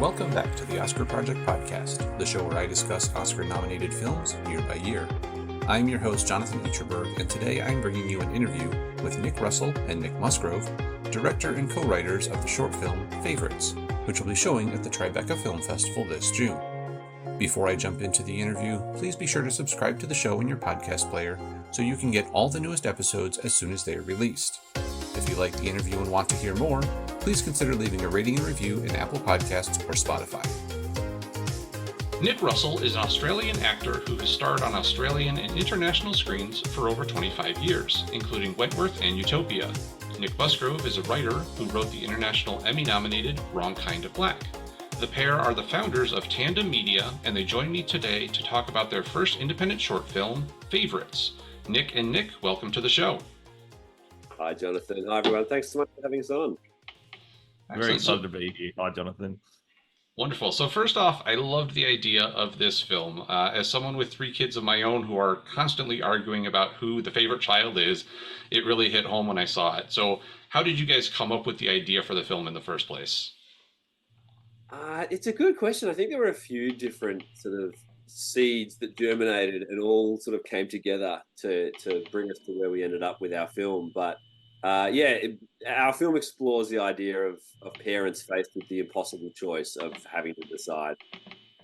Welcome back to the Oscar Project Podcast, the show where I discuss Oscar-nominated films year by year. I'm your host, Jonathan Eacherberg, and today I'm bringing you an interview with Nick Russell and Nick Musgrove, director and co-writers of the short film Favorites, which will be showing at the Tribeca Film Festival this June. Before I jump into the interview, please be sure to subscribe to the show in your podcast player so you can get all the newest episodes as soon as they are released. If you like the interview and want to hear more, please consider leaving a rating and review in Apple Podcasts or Spotify. Nick Russell is an Australian actor who has starred on Australian and international screens for over 25 years, including Wentworth and Utopia. Nick Musgrove is a writer who wrote the international Emmy-nominated Wrong Kind of Black. The pair are the founders of Tandem Media, and they join me today to talk about their first independent short film, Favorites. Nick and Nick, welcome to the show. Hi, Jonathan. Hi, everyone. Thanks so much for having us on. Very excited to be here. Hi, Jonathan. Wonderful. So first off, I loved the idea of this film. As someone with 3 kids of my own who are constantly arguing about who the favorite child is, it really hit home when I saw it. So how did you guys come up with the idea for the film in the first place? It's a good question. I think there were a few different sort of seeds that germinated and all sort of came together to bring us to where we ended up with our film. But our film explores the idea of parents faced with the impossible choice of having to decide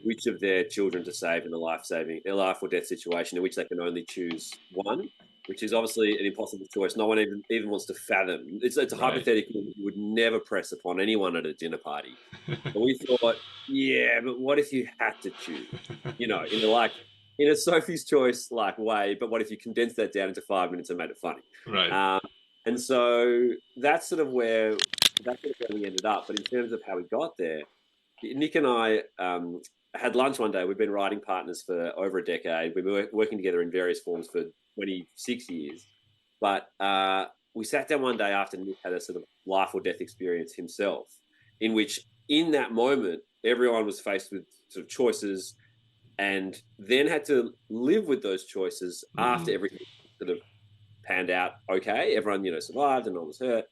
which of their children to save in a their life or death situation in which they can only choose one, which is obviously an impossible choice. No one even wants to fathom. It's a hypothetical you would never press upon anyone at a dinner party. But we thought, yeah, but what if you had to choose? In a Sophie's Choice way, but what if you condensed that down into 5 minutes and made it funny? Right. And so that's sort of where we ended up. But in terms of how we got there, Nick and I had lunch one day. We've been writing partners for over a decade. We've been working together in various forms for 26 years. But we sat down one day after Nick had a sort of life or death experience himself, in which in that moment, everyone was faced with sort of choices and then had to live with those choices after everything sort of panned out okay. Everyone, survived and no one was hurt.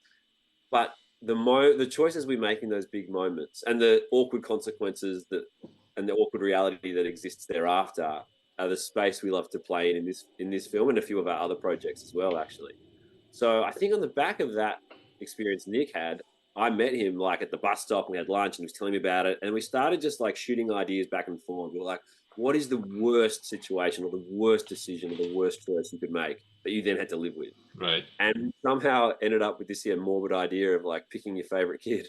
But the choices we make in those big moments and the awkward consequences and the awkward reality that exists thereafter are the space we love to play in this film and a few of our other projects as well, actually. So I think on the back of that experience Nick had, I met him at the bus stop. We had lunch and he was telling me about it. And we started just shooting ideas back and forth. We were like, what is the worst situation or the worst decision or the worst choice you could make that you then had to live with? Right. And somehow ended up with this morbid idea of picking your favorite kid.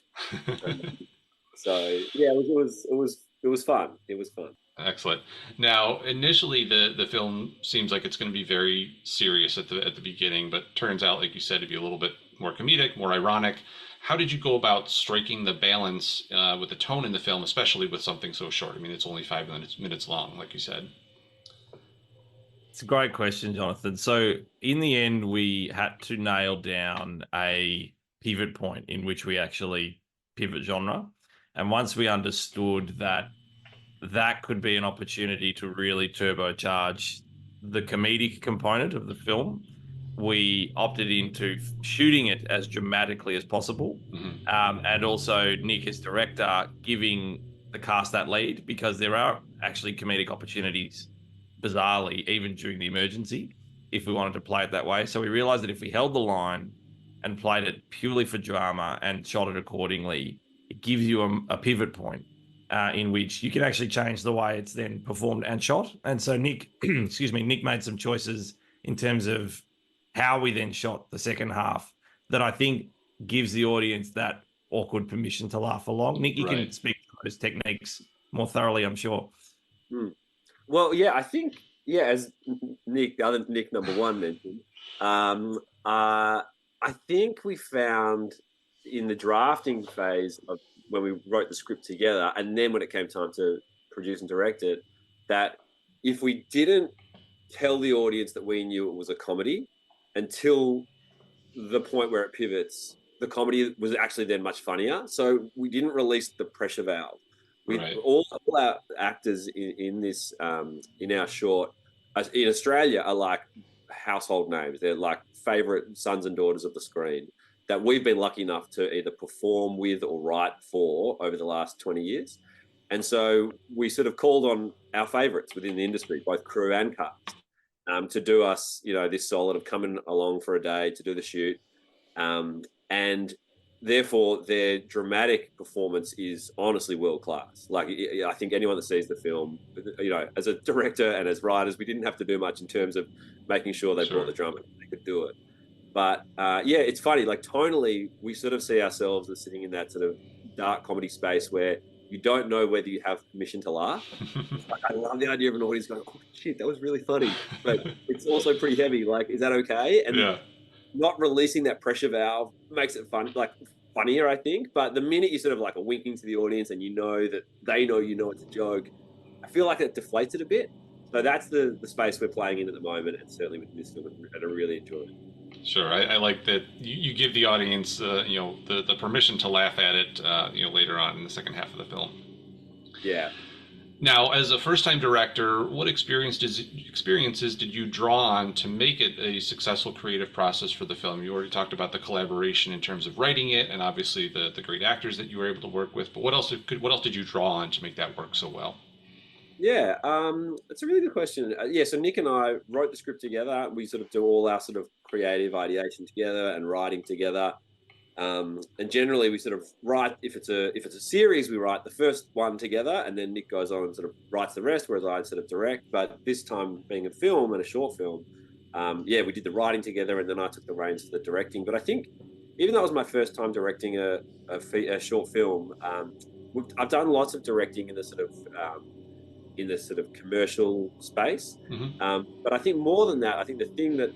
So yeah, it was fun. It was fun. Excellent. Now, initially, the film seems like it's going to be very serious at the beginning, but turns out, like you said, to be a little bit more comedic, more ironic. How did you go about striking the balance with the tone in the film, especially with something so short? I mean, it's only 5 minutes long, like you said. It's a great question, Jonathan. So in the end, we had to nail down a pivot point in which we actually pivot genre. And once we understood that could be an opportunity to really turbocharge the comedic component of the film, we opted into shooting it as dramatically as possible. And also Nick as director giving the cast that lead, because there are actually comedic opportunities, bizarrely, even during the emergency, if we wanted to play it that way. So we realized that if we held the line and played it purely for drama and shot it accordingly, it gives you a pivot point in which you can actually change the way it's then performed and shot. And so Nick, Nick made some choices in terms of how we then shot the second half that I think gives the audience that awkward permission to laugh along. Nick, you can speak to those techniques more thoroughly, I'm sure. Well, yeah, I think, as Nick, the other Nick number one mentioned, I think we found in the drafting phase of when we wrote the script together, and then when it came time to produce and direct it, that if we didn't tell the audience that we knew it was a comedy until the point where it pivots, the comedy was actually then much funnier. So we didn't release the pressure valve. All our actors in this in our short in Australia are household names. They're favorite sons and daughters of the screen that we've been lucky enough to either perform with or write for over the last 20 years. And so we sort of called on our favourites within the industry, both crew and cast, to do us, this solid of coming along for a day to do the shoot. And therefore, their dramatic performance is honestly world class. Like, I think anyone that sees the film, as a director and as writers, we didn't have to do much in terms of making sure they brought the drama, they could do it. But it's funny. Like, tonally, we sort of see ourselves as sitting in that sort of dark comedy space where you don't know whether you have permission to laugh. Like, I love the idea of an audience going, "Oh shit, that was really funny," but it's also pretty heavy. Like, is that okay? And not releasing that pressure valve makes it fun, like funnier, I think. But the minute you sort of like are winking to the audience and that they know it's a joke, I feel like it deflates it a bit. So that's the space we're playing in at the moment, and certainly with this film, and I really enjoy it. Sure, I like that you give the audience, the permission to laugh at it, later on in the second half of the film. Yeah. Now, as a first-time director, what experiences did you draw on to make it a successful creative process for the film? You already talked about the collaboration in terms of writing it, and obviously the great actors that you were able to work with. But what else did you draw on to make that work so well? Yeah, it's a really good question. So Nick and I wrote the script together. We sort of do all our sort of creative ideation together and writing together. And generally, we sort of write, if it's a series, we write the first one together, and then Nick goes on and sort of writes the rest, whereas I sort of direct. But this time, being a film and a short film, we did the writing together, and then I took the reins for the directing. But I think, even though it was my first time directing a short film, I've done lots of directing in the sort of commercial space. But I think more than that, I think the thing that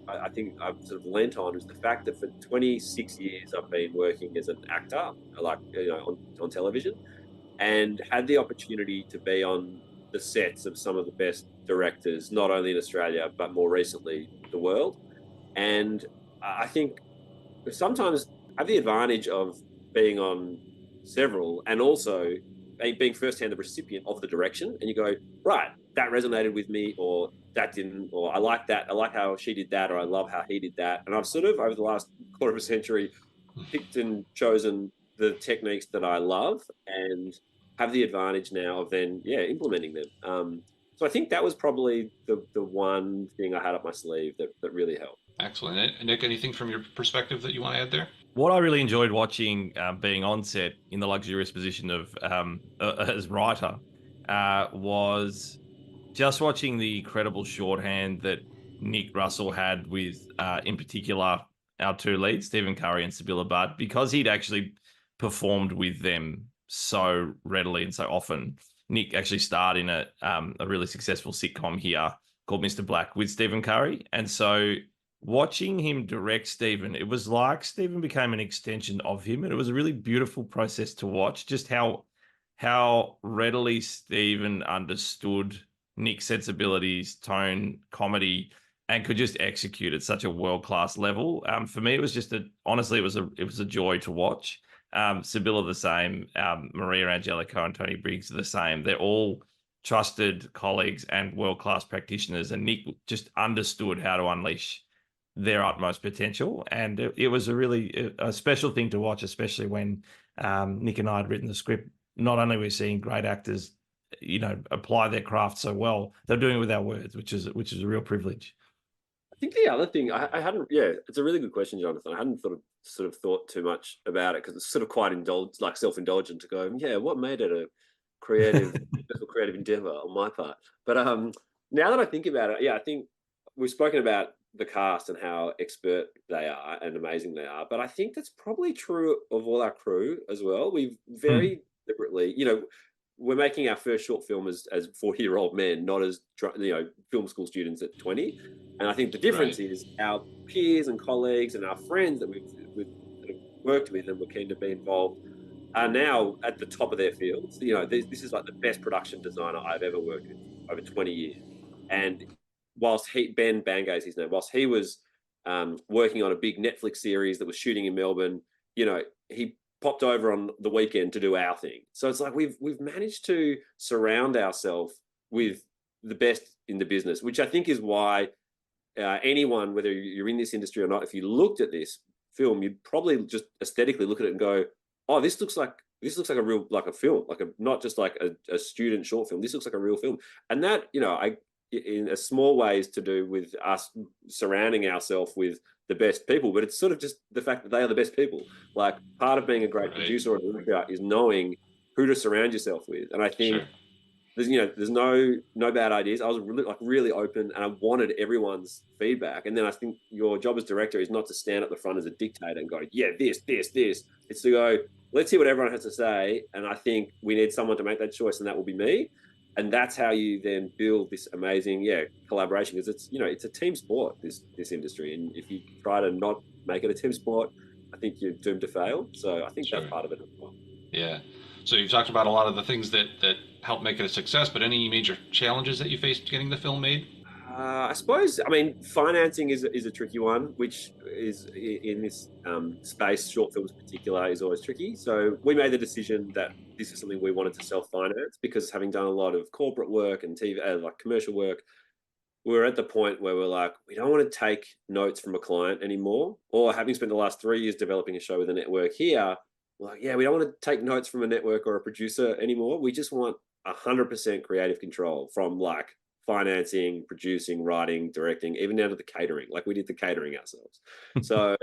I think I've sort of lent on is the fact that for 26 years I've been working as an actor, like, on television, and had the opportunity to be on the sets of some of the best directors, not only in Australia, but more recently the world. And I think sometimes I have the advantage of being on several, and also being firsthand the recipient of the direction, and you go, right, that resonated with me, or that didn't, or I like that, I like how she did that, or I love how he did that. And I've sort of, over the last quarter of a century, picked and chosen the techniques that I love and have the advantage now of then implementing them. So I think that was probably the one thing I had up my sleeve that really helped. Excellent. And Nick, anything from your perspective that you want to add there? What I really enjoyed watching, being on set in the luxurious position of as writer, was just watching the incredible shorthand that Nick Russell had with, in particular, our two leads, Stephen Curry and Sibylla Budd, because he'd actually performed with them so readily and so often. Nick actually starred in a really successful sitcom here called Mr. Black with Stephen Curry. And so watching him direct Stephen, it was like Stephen became an extension of him. And it was a really beautiful process to watch, just how readily Stephen understood Nick's sensibilities, tone, comedy, and could just execute at such a world-class level. For me, it was just honestly, it was a joy to watch. Sibylla the same, Maria Angelico and Tony Briggs the same. They're all trusted colleagues and world-class practitioners, and Nick just understood how to unleash their utmost potential. And it was a special thing to watch, especially when Nick and I had written the script. Not only were we seeing great actors, apply their craft so well, they're doing it with our words, which is a real privilege. I think the other thing I hadn't, it's a really good question, Jonathan. I hadn't sort of thought too much about it, because it's sort of quite self-indulgent to go, what made it a creative endeavor on my part. But now that I think about it, I think we've spoken about the cast and how expert they are and amazing they are, but I think that's probably true of all our crew as well. We've very deliberately, we're making our first short film as 40-year-old men, not as film school students at 20. And I think the difference is our peers and colleagues and our friends that we've sort of worked with and we're keen to be involved are now at the top of their fields. This is like the best production designer I've ever worked with over 20 years. And whilst Ben Bangay's his name, whilst he was working on a big Netflix series that was shooting in Melbourne, he popped over on the weekend to do our thing. So it's like we've managed to surround ourselves with the best in the business, which I think is why anyone, whether you're in this industry or not, if you looked at this film, you'd probably just aesthetically look at it and go, oh, this looks like this looks like a real, like a film, like not just like a student short film. This looks like a real film. And that, in a small way is to do with us surrounding ourselves with the best people, but it's sort of just the fact that they are the best people. Like part of being a great producer or an director is knowing who to surround yourself with. And I think there's no bad ideas. I was really open, and I wanted everyone's feedback. And then I think your job as director is not to stand up the front as a dictator and go, yeah, this. It's to go, let's hear what everyone has to say. And I think we need someone to make that choice, and that will be me. And that's how you then build this amazing, collaboration, because it's a team sport, this industry. And if you try to not make it a team sport, I think you're doomed to fail. So I think that's part of it as well. Yeah. So you've talked about a lot of the things that help make it a success, but any major challenges that you faced getting the film made? I suppose, financing is a tricky one, which is in this space, short films in particular, is always tricky. So we made the decision that this is something we wanted to self-finance, because having done a lot of corporate work and TV, like commercial work, we're at the point where we're like, we don't want to take notes from a client anymore. Or having spent the last 3 years developing a show with a network here, we're like, we don't want to take notes from a network or a producer anymore. We just want 100% creative control from like financing, producing, writing, directing, even down to the catering. Like we did the catering ourselves. So,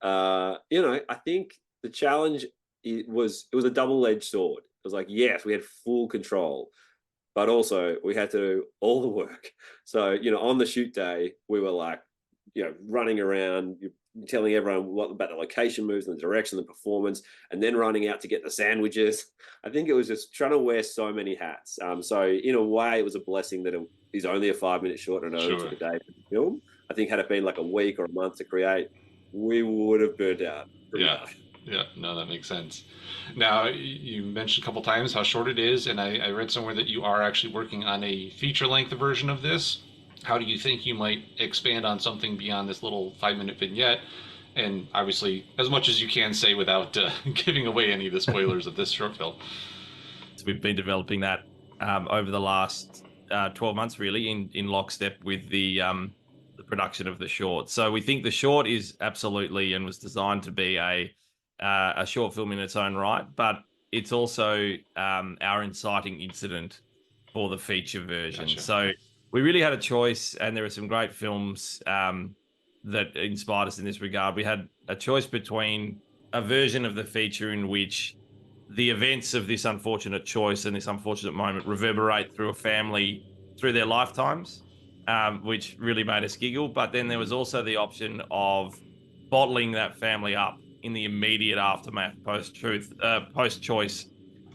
I think the challenge it was a double-edged sword. It was like, yes, we had full control, but also we had to do all the work. So, on the shoot day, we were like, running around, telling everyone what about the location moves and the direction, the performance, and then running out to get the sandwiches. I think it was just trying to wear so many hats. So in a way, it was a blessing that it is only a 5-minute short and only took a day to film. I think had it been like a week or a month to create, we would have burnt out. Yeah, no, that makes sense. Now, you mentioned a couple times how short it is, and I read somewhere that you are actually working on a feature-length version of this. How do you think you might expand on something beyond this little 5-minute vignette? And obviously, as much as you can say without giving away any of the spoilers of this short film. So we've been developing that over the last 12 months, really, in lockstep with the production of the short. So we think the short is absolutely and was designed to be a short film in its own right, but it's also our inciting incident for the feature version. Gotcha. So we really had a choice, and there are some great films that inspired us in this regard. We had a choice between a version of the feature in which the events of this unfortunate choice and this unfortunate moment reverberate through a family through their lifetimes, which really made us giggle. But then there was also the option of bottling that family up in the immediate aftermath post-choice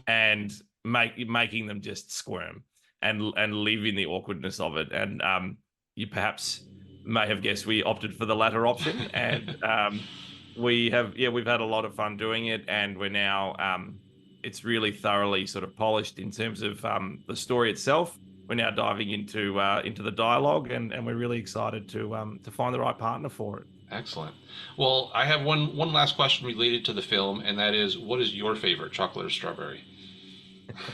and making them just squirm and live in the awkwardness of it. And you perhaps may have guessed we opted for the latter option. And we've had a lot of fun doing it, and we're now it's really thoroughly sort of polished in terms of the story itself. We're now diving into the dialogue, and we're really excited to find the right partner for it. Excellent. Well, I have one last question related to the film, and that is, what is your favorite, chocolate or strawberry?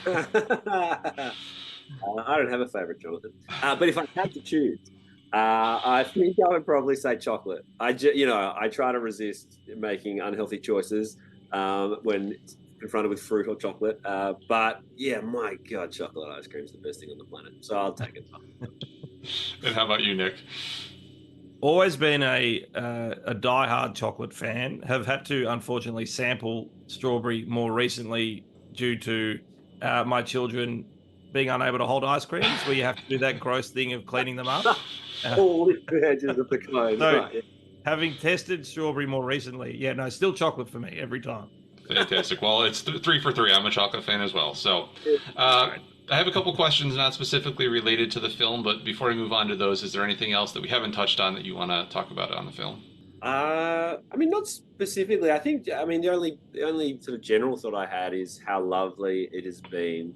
I don't have a favorite, Jonathan. But if I had to choose, I think I would probably say chocolate. I try to resist making unhealthy choices when confronted with fruit or chocolate. But yeah, my God, chocolate ice cream is the best thing on the planet. So I'll take it. And how about you, Nick? Always been a diehard chocolate fan. Have had to unfortunately sample strawberry more recently due to my children being unable to hold ice creams, where you have to do that gross thing of cleaning them up. All the edges of the cone. So, right, yeah. Having tested strawberry more recently, still chocolate for me every time. Fantastic. Well, it's 3 for 3. I'm a chocolate fan as well. So I have a couple questions not specifically related to the film, but before we move on to those, is there anything else that we haven't touched on that you want to talk about on the film? Not specifically. I think, the only sort of general thought I had is how lovely it has been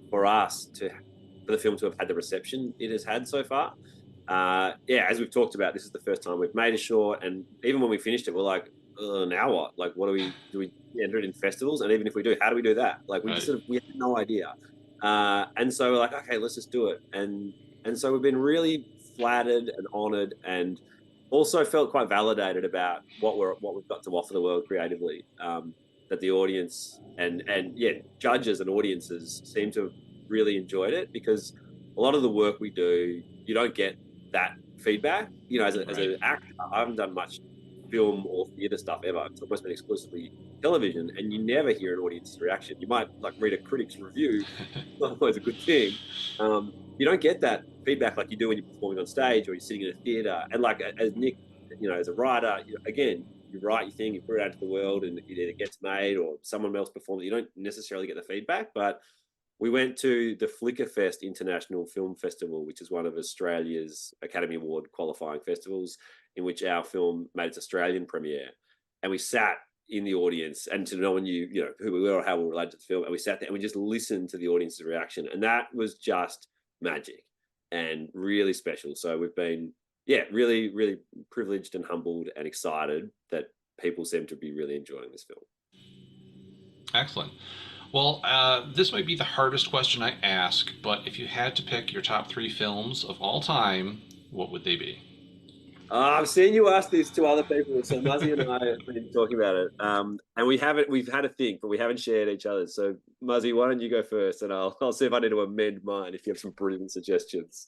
for us for the film to have had the reception it has had so far. As we've talked about, this is the first time we've made a short, and even when we finished it, we're like, now what? Like, what do we enter it in festivals? And even if we do, how do we do that? Like, we had no idea. And so we're like, okay, let's just do it. And so we've been really flattered and honored, and also felt quite validated about what we've got to offer the world creatively. that the audience and judges and audiences seem to have really enjoyed it, because a lot of the work we do, you don't get that feedback. You know, as an actor, I haven't done much film or theatre stuff ever. It's almost been exclusively television, and you never hear an audience's reaction. You might like read a critic's review, not always a good thing. You don't get that feedback like you do when you're performing on stage or you're sitting in a theatre. And like as Nick, you know, as a writer, again, you write your thing, you put it out to the world, and it either gets made or someone else performs it. You don't necessarily get the feedback, but we went to the Flickerfest International Film Festival, which is one of Australia's Academy Award qualifying festivals, in which our film made its Australian premiere. And we sat in the audience, and to no one knew, you know, who we were or how we were related to the film. And we sat there and we just listened to the audience's reaction. And that was just magic and really special. So we've been, really, really privileged and humbled and excited that people seem to be really enjoying this film. Excellent. Well, this might be the hardest question I ask, but if you had to pick your top 3 films of all time, what would they be? I've seen you ask these to other people, so Muzzy and I have been talking about it, and we've had a think, but we haven't shared each other's. So Muzzy, why don't you go first, and I'll see if I need to amend mine if you have some brilliant suggestions.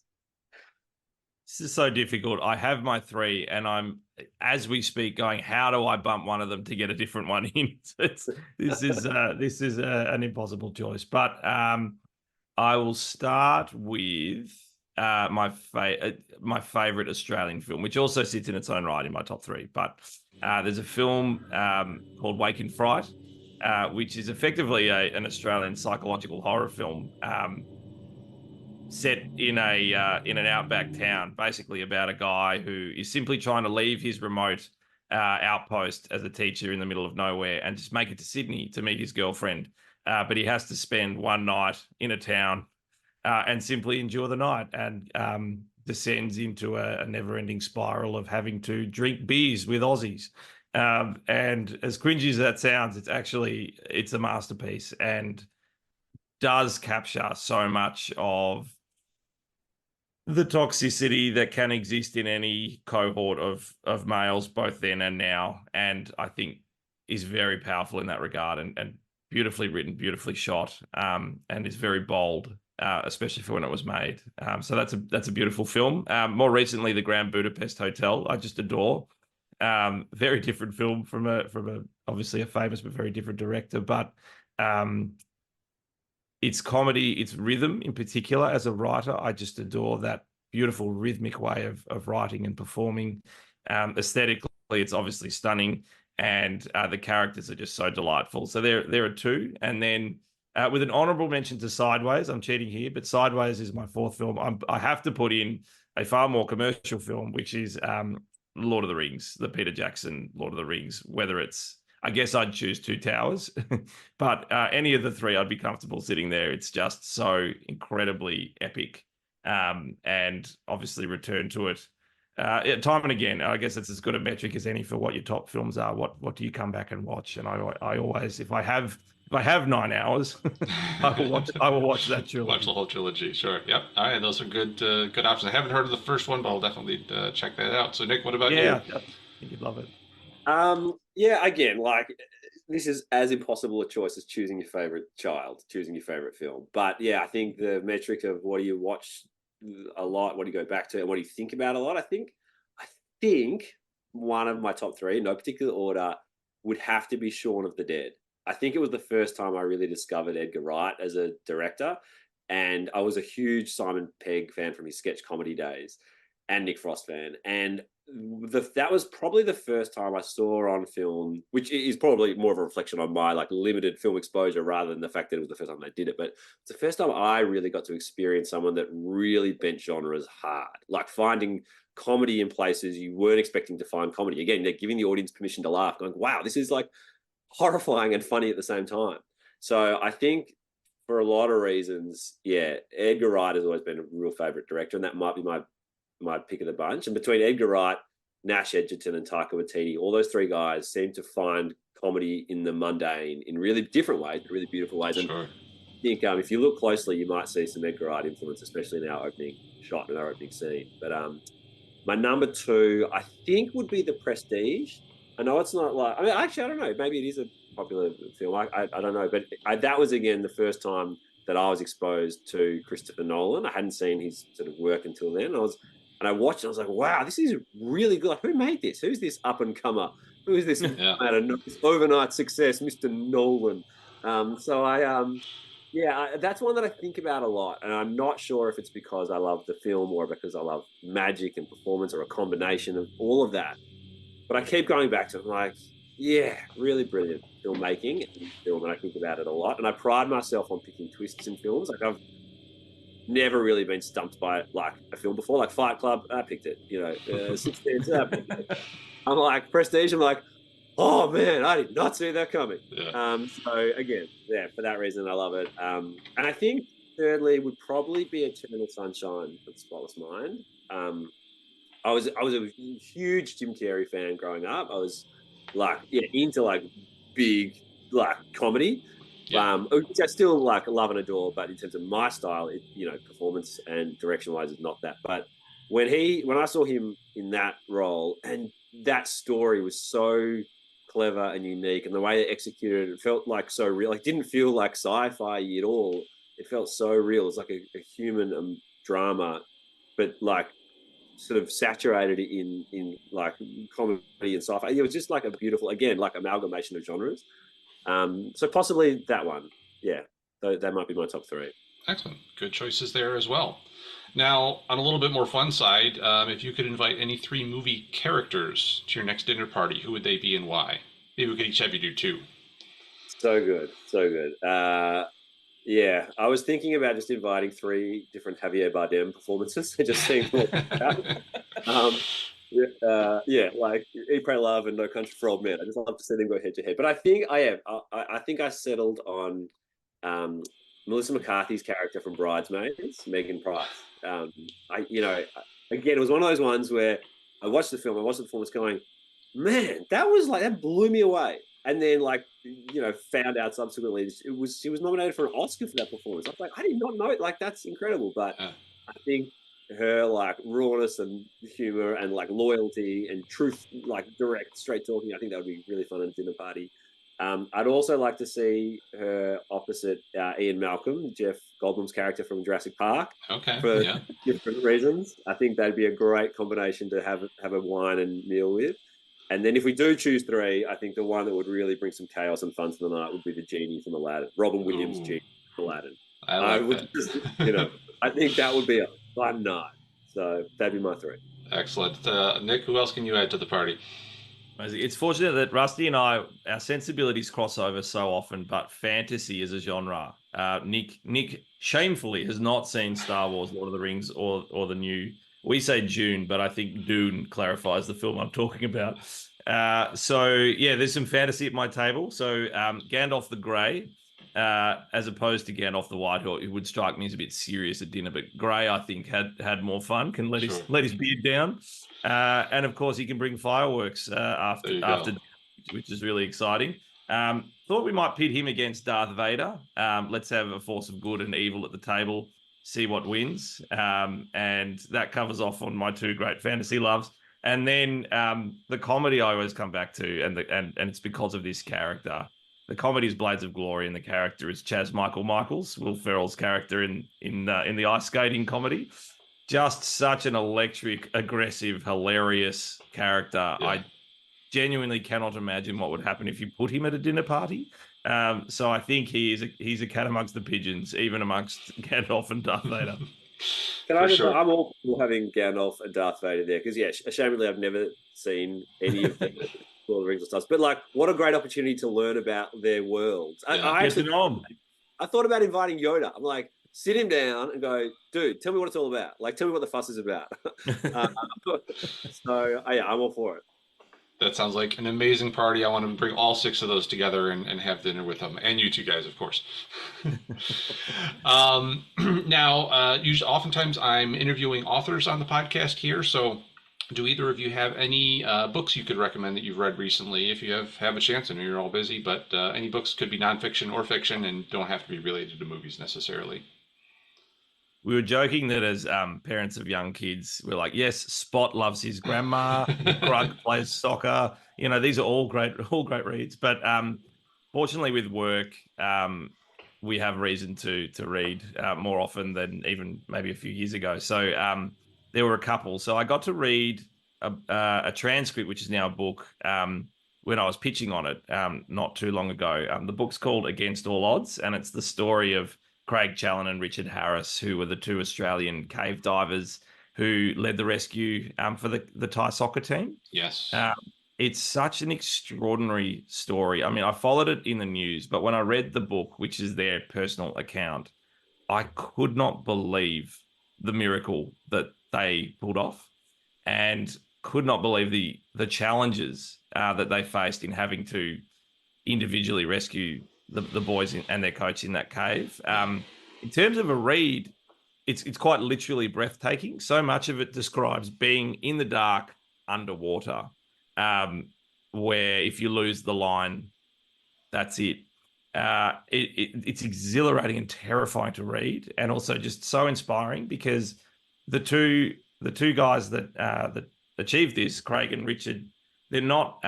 This is so difficult. I have my 3, and I'm, as we speak, going, how do I bump one of them to get a different one in? This is an impossible choice. But I will start with my favorite Australian film, which also sits in its own right in my top 3. But there's a film called Wake in Fright, which is effectively an Australian psychological horror film. Set in an outback town, basically about a guy who is simply trying to leave his remote outpost as a teacher in the middle of nowhere and just make it to Sydney to meet his girlfriend. But he has to spend one night in a town and simply endure the night, and descends into a never-ending spiral of having to drink beers with Aussies. And as cringy as that sounds, it's a masterpiece and does capture so much of the toxicity that can exist in any cohort of males, both then and now, and I think is very powerful in that regard, and beautifully written, beautifully shot, and is very bold, especially for when it was made. So that's a beautiful film. More recently, The Grand Budapest Hotel, I just adore. Very different film from a obviously a famous but very different director, but its comedy, its rhythm in particular, as a writer, I just adore that beautiful rhythmic way of writing and performing. Aesthetically, it's obviously stunning, and the characters are just so delightful. So there are 2. And then with an honorable mention to Sideways, I'm cheating here, but Sideways is my 4th film. I have to put in a far more commercial film, which is Lord of the Rings, the Peter Jackson Lord of the Rings, whether it's, I guess I'd choose Two Towers, but any of the 3, I'd be comfortable sitting there. It's just so incredibly epic, and obviously return to it time and again. I guess it's as good a metric as any for what your top films are. What do you come back and watch? And I always, if I have 9 hours, I will watch that trilogy. Watch the whole trilogy, sure. Yep. All right, those are good options. I haven't heard of the first one, but I'll definitely check that out. So Nick, what about you? Yeah, I think you'd love it. Again, like, this is as impossible a choice as choosing your favorite child, choosing your favorite film. But yeah, I think the metric of what do you watch a lot, what do you go back to, and what do you think about a lot, I think one of my top 3, no particular order, would have to be Shaun of the Dead. I think it was the first time I really discovered Edgar Wright as a director, and I was a huge Simon Pegg fan from his sketch comedy days, and Nick Frost fan, and that was probably the first time I saw on film, which is probably more of a reflection on my like limited film exposure rather than the fact that it was the first time they did it. But it's the first time I really got to experience someone that really bent genres hard, like finding comedy in places you weren't expecting to find comedy. Again, they're giving the audience permission to laugh, going, wow, this is like horrifying and funny at the same time. So I think for a lot of reasons, Edgar Wright has always been a real favorite director, and that might be my pick of the bunch. And between Edgar Wright, Nash Edgerton, and Taika Waititi, all those 3 guys seem to find comedy in the mundane in really different ways, really beautiful ways. Sure. And I think if you look closely, you might see some Edgar Wright influence, especially in our opening shot and our opening scene. But my number 2, I think, would be The Prestige. I know it's not like, I mean, actually, I don't know. Maybe it is a popular film. I don't know, but that was again the first time that I was exposed to Christopher Nolan. I hadn't seen his sort of work until then. And I watched it. I was like, wow, this is really good. Like, who made this? Who's this up and comer? Who is this this overnight success, Mr. Nolan? That's one that I think about a lot, and I'm not sure if it's because I love the film or because I love magic and performance or a combination of all of that. But I keep going back to it. I'm like, yeah, really brilliant filmmaking and film, and I think about it a lot. And I pride myself on picking twists in films. Like, I've never really been stumped by like a film before. Like Fight Club, I picked it. Six Sense, I picked it. I'm like Prestige. I'm like, oh man, I did not see that coming. Yeah. So again, for that reason, I love it. And I think thirdly would probably be Eternal Sunshine of the Spotless Mind. I was a huge Jim Carrey fan growing up. I was like, into like big like comedy. Which I still like love and adore, but in terms of my style, performance and direction wise is not that. But when I saw him in that role, and that story was so clever and unique, and the way they executed it felt like so real. Like, didn't feel like sci-fi at all. It felt so real. It's like a human drama, but like sort of saturated in like comedy and sci-fi. It was just like a beautiful, again, like amalgamation of genres. So possibly that one. Yeah, that might be my top three. Excellent. Good choices there as well. Now, on a little bit more fun side, if you could invite any three movie characters to your next dinner party, who would they be and why? Maybe we could each have you do two. So good. Yeah, I was thinking about just inviting three different Javier Bardem performances and just seeing what like Eat, Pray, Love and No Country for Old Men. I just love to see them go head to head. But I think I think I settled on Melissa McCarthy's character from Bridesmaids, Megan Price. Again, it was one of those ones where I watched the performance going, man, that blew me away. And then found out subsequently she was nominated for an Oscar for that performance. I was like, I did not know it. Like, that's incredible. But I think her like rawness and humor and like loyalty and truth, like direct, straight talking, I think that would be really fun at a dinner party. I'd also like to see her opposite Ian Malcolm, Jeff Goldblum's character from Jurassic Park. Okay. For different reasons. I think that'd be a great combination to have a wine and meal with. And then if we do choose three, I think the one that would really bring some chaos and fun to the night would be the genie from Aladdin, Robin Williams' genie from Aladdin. I like that. I think that would be a fun night. So that'd be my three. Excellent. Nick, who else can you add to the party? It's fortunate that Rusty and I, our sensibilities cross over so often, but fantasy is a genre. Nick shamefully has not seen Star Wars, Lord of the Rings, or the new. We say Dune, but I think Dune clarifies the film I'm talking about. There's some fantasy at my table. So Gandalf the Grey, as opposed to Gandalf the White, who would strike me as a bit serious at dinner. But Grey, I think, had more fun, can let his beard down. And, of course, he can bring fireworks after which is really exciting. Thought we might pit him against Darth Vader. Let's have a force of good and evil at the table. See what wins, and that covers off on my two great fantasy loves. And then the comedy I always come back to, and it's because of this character. The comedy is Blades of Glory, and the character is Chaz Michaels, Will Ferrell's character in the ice skating comedy. Just such an electric, aggressive, hilarious character. Yeah. I genuinely cannot imagine what would happen if you put him at a dinner party. So I think he's a cat amongst the pigeons, even amongst Gandalf and Darth Vader. I'm all for having Gandalf and Darth Vader there because, ashamedly, I've never seen any of the Lord of the Rings or stuff. But what a great opportunity to learn about their worlds. I thought about inviting Yoda. I'm like, sit him down and go, dude, tell me what it's all about. Like, tell me what the fuss is about. I'm all for it. That sounds like an amazing party. I want to bring all six of those together and have dinner with them, and you two guys, of course. Oftentimes I'm interviewing authors on the podcast here. So do either of you have any books you could recommend that you've read recently? If you have a chance, I know you're all busy, but any books could be nonfiction or fiction and don't have to be related to movies necessarily. We were joking that as parents of young kids, we're like, yes, Spot loves his grandma, Grug plays soccer. These are all great reads. But fortunately with work, we have reason to read more often than even maybe a few years ago. So there were a couple. So I got to read a transcript, which is now a book, when I was pitching on it not too long ago. The book's called Against All Odds, and it's the story of Craig Challen and Richard Harris, who were the two Australian cave divers who led the rescue for the Thai soccer team. Yes. It's such an extraordinary story. I mean, I followed it in the news, but when I read the book, which is their personal account, I could not believe the miracle that they pulled off, and could not believe the challenges that they faced in having to individually rescue the boys and their coach in that cave. In terms of a read, it's quite literally breathtaking. So much of it describes being in the dark underwater, where if you lose the line, that's it. It's exhilarating and terrifying to read, and also just so inspiring, because the two guys that achieved this, Craig and Richard, they're not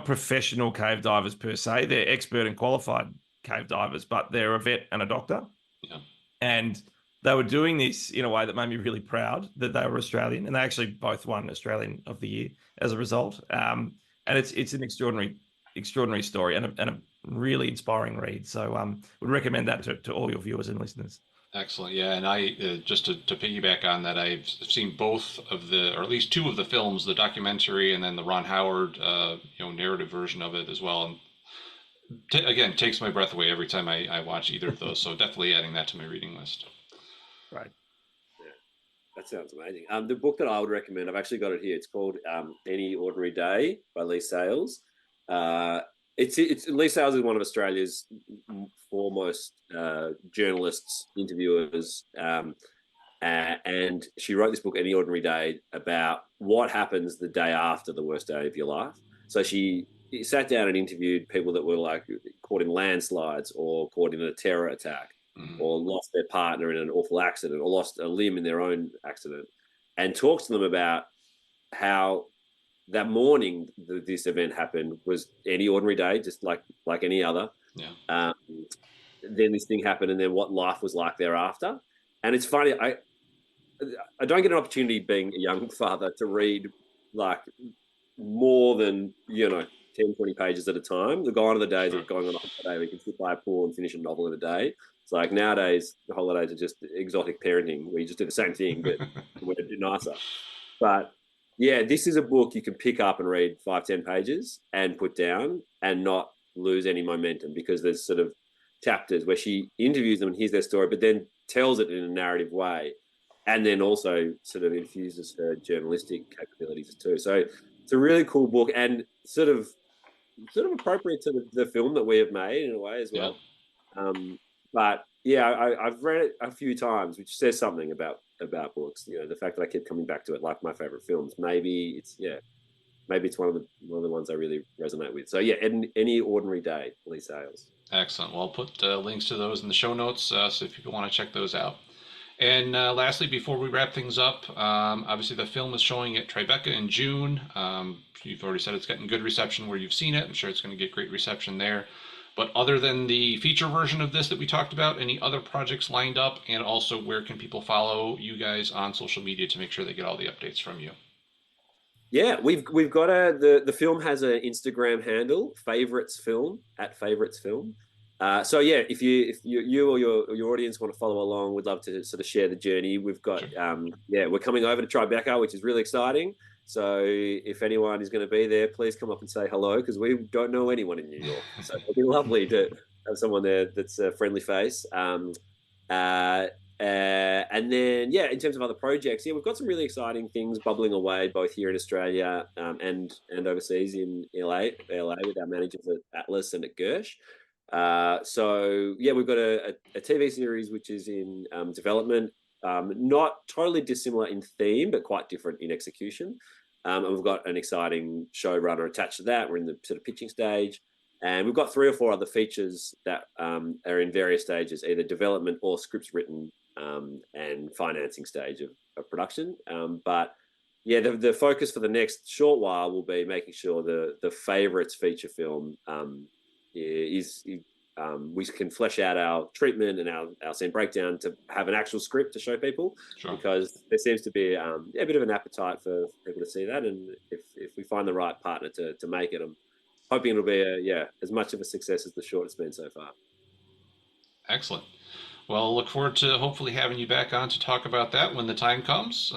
professional cave divers per se. They're expert and qualified cave divers, but they're a vet and a doctor. Yeah. And they were doing this in a way that made me really proud that they were Australian, and they actually both won Australian of the Year as a result. And it's an extraordinary story and a really inspiring read. So would recommend that to all your viewers and listeners. Excellent. Yeah, and I just to piggyback on that, I've seen both of the, or at least two of the films, the documentary and then the Ron Howard narrative version of it as well. And again, takes my breath away every time I watch either of those. So definitely adding that to my reading list. Right. Yeah, that sounds amazing. The book that I would recommend, I've actually got it here. It's called Any Ordinary Day by Leigh Sales. It's Leigh Sales is one of Australia's foremost journalists, interviewers, and she wrote this book, Any Ordinary Day, about what happens the day after the worst day of your life. So she sat down and interviewed people that were like caught in landslides or caught in a terror attack, or lost their partner in an awful accident, or lost a limb in their own accident, and talks to them about how that morning this event happened was any ordinary day, just like any other. Yeah. Then this thing happened, and then what life was like thereafter. And it's funny, I don't get an opportunity being a young father to read like more than 10, 20 pages at a time. The gone are the days of going on a holiday where you can sit by a pool and finish a novel in a day. It's like nowadays the holidays are just exotic parenting where you just do the same thing but we're a bit nicer. But yeah, this is a book you can pick up and read 5-10 pages and put down and not lose any momentum, because there's sort of chapters where she interviews them and hears their story, but then tells it in a narrative way, and then also sort of infuses her journalistic capabilities too. So it's a really cool book, and sort of appropriate to the film that we have made in a way as well. Yeah. But yeah, I've read it a few times, which says something about books. The fact that I keep coming back to it, like my favorite films. Maybe it's one of the ones I really resonate with. So yeah, Any Ordinary Day, Leigh Sales. Excellent. Well, I'll put links to those in the show notes, so if people want to check those out. And lastly, before we wrap things up, obviously the film is showing at Tribeca in June. You've already said it's getting good reception where you've seen it. I'm sure it's going to get great reception there. But other than the feature version of this that we talked about, any other projects lined up? And also, where can people follow you guys on social media to make sure they get all the updates from you? Yeah, we've got the film has an Instagram handle, @favoritesfilm. So yeah, if you or your audience want to follow along, we'd love to sort of share the journey. We've got we're coming over to Tribeca, which is really exciting. So if anyone is going to be there, please come up and say hello, because we don't know anyone in New York. So it'll be lovely to have someone there that's a friendly face. And then, in terms of other projects, we've got some really exciting things bubbling away, both here in Australia and overseas in LA with our managers at Atlas and at Gersh. So we've got a TV series which is in development, not totally dissimilar in theme, but quite different in execution. And we've got an exciting showrunner attached to that. We're in the sort of pitching stage. And we've got 3 or 4 other features that are in various stages, either development or scripts written and financing stage of production. But the focus for the next short while will be making sure the favorites feature film we can flesh out our treatment and our scene breakdown to have an actual script to show people, because there seems to be a bit of an appetite for people to see that, and if we find the right partner to make it, I'm hoping it'll be as much of a success as the short has been so far. Excellent. Well, look forward to hopefully having you back on to talk about that when the time comes.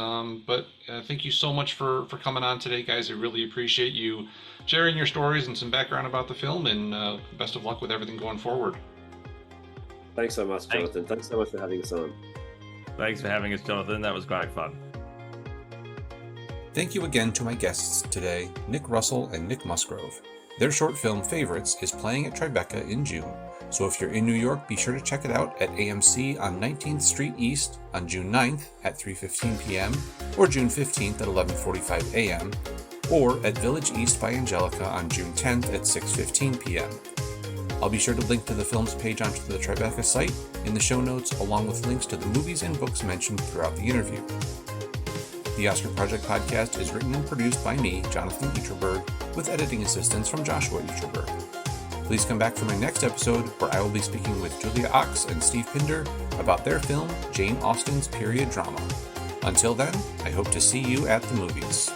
But thank you so much for coming on today, guys. I really appreciate you sharing your stories and some background about the film, and best of luck with everything going forward. Thanks so much, Jonathan. Thanks so much for having us on. Thanks for having us, Jonathan. That was great fun. Thank you again to my guests today, Nick Russell and Nick Musgrove. Their short film Favorites is playing at Tribeca in June, so if you're in New York, be sure to check it out at AMC on 19th Street East on June 9th at 3:15 p.m. or June 15th at 11:45 a.m. or at Village East by Angelica on June 10th at 6:15 p.m. I'll be sure to link to the film's page onto the Tribeca site in the show notes, along with links to the movies and books mentioned throughout the interview. The Oscar Project podcast is written and produced by me, Jonathan Eacherberg, with editing assistance from Joshua Eacherberg. Please come back for my next episode, where I will be speaking with Julia Ox and Steve Pinder about their film, Jane Austen's period drama. Until then, I hope to see you at the movies.